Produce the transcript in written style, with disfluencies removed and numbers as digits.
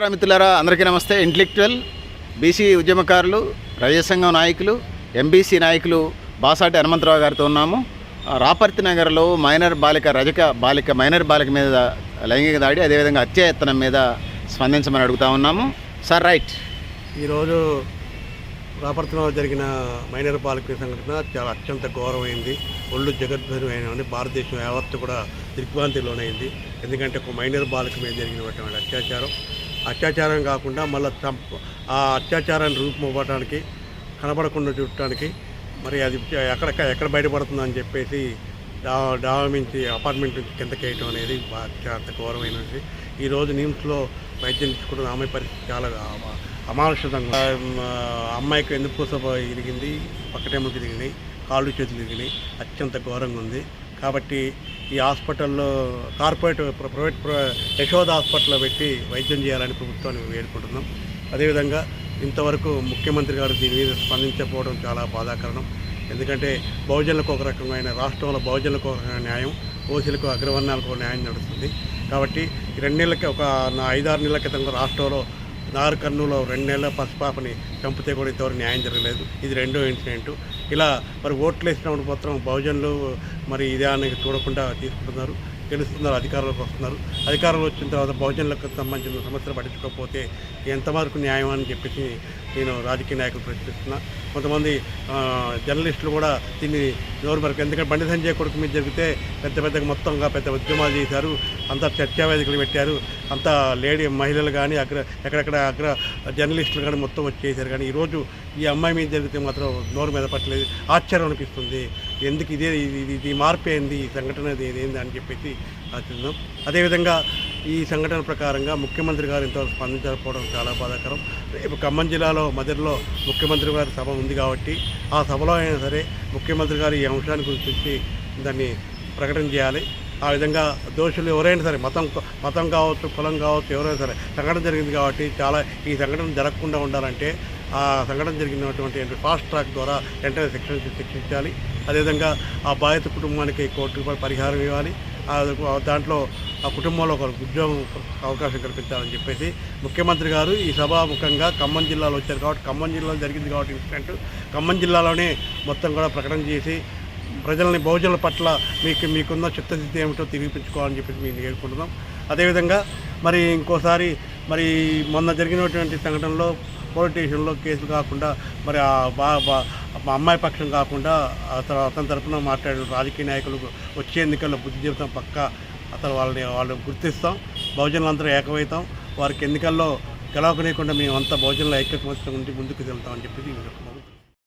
మిత్రులారా, అందరికీ నమస్తే. ఇంటలెక్చువల్ బీసీ ఉద్యమకారులు, రజత సంఘం నాయకులు, ఎంబీసీ నాయకులు బాసాటి హనుమంతరావు గారితో ఉన్నాము. రాపర్తి నగర్లో మైనర్ బాలిక మీద లైంగిక దాడి, అదేవిధంగా హత్యాయత్నం మీద స్పందించమని అడుగుతా ఉన్నాము. Sir right. ఈరోజు రాపర్తిలో జరిగిన మైనర్ బాలిక సంఘటన చాలా అత్యంత ఘోరమైంది. ఒళ్ళు జగద్భరమైనది. భారతదేశం యావత్తు కూడా దిగ్భ్రాంతిలోనైంది. ఎందుకంటే ఒక మైనర్ బాలిక మీద జరిగినటువంటి అత్యాచారం కాకుండా మళ్ళీ ఆ అత్యాచారాన్ని రూపమవ్వడానికి, కనబడకుండా చూడటానికి మరి అది ఎక్కడ బయటపడుతుందని చెప్పేసి డామించి అపార్ట్మెంట్ నుంచి కిందకి వేయటం అనేది అంత ఘోరమైనది. ఈరోజు నిమ్స్లో వైద్యం తీసుకుంటున్న ఆమె పరిస్థితి చాలా అమానుషితంగా. అమ్మాయికి వెన్నుపూస ఇరిగింది, పక్కటెముకలు ఇరిగినాయి, కాళ్ళు చేతులు ఇరిగినాయి. అత్యంత ఘోరంగా ఉంది. కాబట్టి ఈ హాస్పిటల్లో ప్రైవేట్ యశోద హాస్పిటల్లో పెట్టి వైద్యం చేయాలని ప్రభుత్వాన్ని వేడుకుంటున్నాం. అదేవిధంగా ఇంతవరకు ముఖ్యమంత్రి గారు దీని మీద స్పందించకపోవడం చాలా బాధాకరణం. ఎందుకంటే బహుజనులకు ఒక రకమైన, రాష్ట్రంలో బహుజనులకు ఒక రకమైన న్యాయం, ఓసీలకు అగ్రవర్ణాలకు న్యాయం నడుస్తుంది. కాబట్టి ఈ 2 నెలలకి, ఒక 5-6 నెలల క్రితం రాష్ట్రంలో నాగర్ కర్నూలులో 2 నెలల పసిపాపని చంపితే కూడా ఇంతవరకు న్యాయం జరగలేదు. ఇది రెండో ఇన్సిడెంటు. ఇలా మరి ఓట్లు వేసినప్పుడు మాత్రం బహుజనులు మరి ఇదాన్ని చూడకుండా తీసుకుంటున్నారు, గెలుస్తున్నారు, అధికారంలోకి వస్తున్నారు. అధికారంలో వచ్చిన తర్వాత బహుజనులకు సంబంధించిన సమస్యలు పట్టించుకోకపోతే ఎంతవరకు న్యాయం అని చెప్పేసి నేను రాజకీయ నాయకులు ప్రశ్నిస్తున్నా. కొంతమంది జర్నలిస్టులు కూడా దీన్ని నోరు మరకు, ఎందుకంటే బండి సంజయ్ కొడుకు మీద జరిగితే మొత్తంగా పెద్ద ఉద్యమాలు చేశారు, అంతా చర్చావేదికలు పెట్టారు, అంతా మహిళలు కానీ ఎక్కడెక్కడ జర్నలిస్టులు కానీ మొత్తం వచ్చి చేశారు. కానీ ఈరోజు ఈ అమ్మాయి మీద జరిగితే మాత్రం నోరు మీద పట్టలేదు. ఆశ్చర్యం అనిపిస్తుంది. ఎందుకు ఇది మార్పు అయింది, ఈ సంఘటన ఇదేంది అని చెప్పేసి ఆశిస్తున్నాం. అదేవిధంగా ఈ సంఘటన ప్రకారంగా ముఖ్యమంత్రి గారు ఇంతవరకు స్పందించకపోవడం చాలా బాధాకరం. రేపు ఖమ్మం జిల్లాలో మదిరిలో ముఖ్యమంత్రి గారి సభ ఉంది కాబట్టి ఆ సభలో అయినా సరే ముఖ్యమంత్రి గారు ఈ అంశాన్ని గురించి దాన్ని ప్రకటన చేయాలి. ఆ విధంగా దోషులు ఎవరైనా సరే, మతం కావచ్చు, కులం కావచ్చు, ఎవరైనా సరే, సంఘటన జరిగింది కాబట్టి ఈ సంఘటన జరగకుండా ఉండాలంటే ఆ సంఘటన జరిగినటువంటి ఫాస్ట్ ట్రాక్ ద్వారా వెంటనే శిక్షించాలి. అదేవిధంగా ఆ బాధిత కుటుంబానికి ₹1 కోటి పరిహారం ఇవ్వాలి. దాంట్లో ఆ కుటుంబంలో ఒక ఉద్యోగం అవకాశం కల్పించాలని చెప్పేసి ముఖ్యమంత్రి గారు ఈ సభాముఖంగా ఖమ్మం జిల్లాలో వచ్చారు కాబట్టి, ఖమ్మం జిల్లాలో జరిగింది కాబట్టి ఇన్సిడెంట్, ఖమ్మం జిల్లాలోనే మొత్తం కూడా ప్రకటన చేసి ప్రజల్ని, బహుజనుల పట్ల మీకున్న చిత్తశుద్ధి ఏమిటో తిరిగిపించుకోవాలని చెప్పేసి మేము వేడుకుంటున్నాం. అదేవిధంగా మరి ఇంకోసారి మరి మొన్న జరిగినటువంటి సంఘటనలో పోలీస్ స్టేషన్లో కేసులు కాకుండా మరి మా అమ్మాయి పక్షం కాకుండా అతని తరఫున మాట్లాడిన రాజకీయ నాయకులు వచ్చే ఎన్నికల్లో బుద్ధి చెబుతాం. పక్కా వాళ్ళు గుర్తిస్తాం. బహుజనులందరూ ఏకమవుతాం. వారికి ఎన్నికల్లో గెలవకనేయకుండా మేమంతా బహుజనుల ఐక్యత ఉండి ముందుకు వెళ్తామని చెప్పి